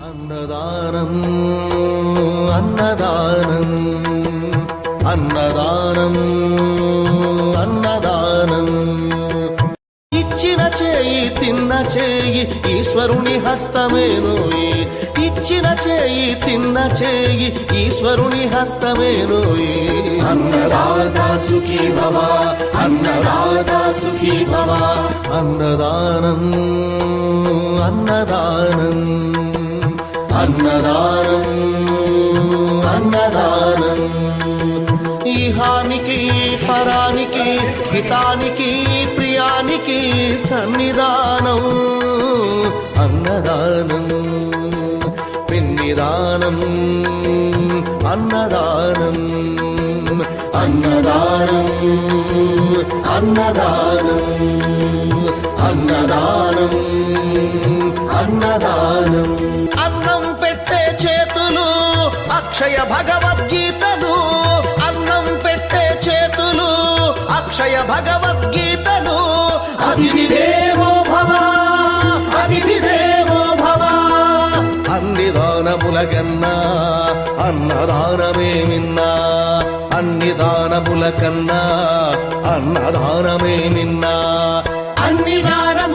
అన్నదానం అన్నదానం అన్నదానం అన్నదానం ఇచ్చిన చేయి తిన్న చేయి ఈశ్వరుని హస్తమేనోయి ఇచ్చిన చేయి తిన్న చేయి ఈశ్వరుని హస్తమేనోయి అన్నదాత సుఖీ భవ అన్నదాత సుఖీ భవ అన్నదానం అన్నదానం అన్నదానం అన్నదానం ఈహానికి పరానికి హితానికి ప్రియానికి సన్నిధానం అన్నదానం పిన్నిదానం అన్నదానం అన్నదానం అన్నదానం అన్నదానం అన్నదానం అన్నం పెట్టే చేతులు అక్షయ భగవద్గీతలు అన్నం పెట్టే చేతులు అక్షయ భగవద్గీతలు అతిథి దేవో భవ అతిథి దేవో భవ అన్ని దానముల కన్నా అన్నదానమే మిన్నా అన్ని దానముల కన్నా అన్నదానమే మిన్నా అన్ని దానముల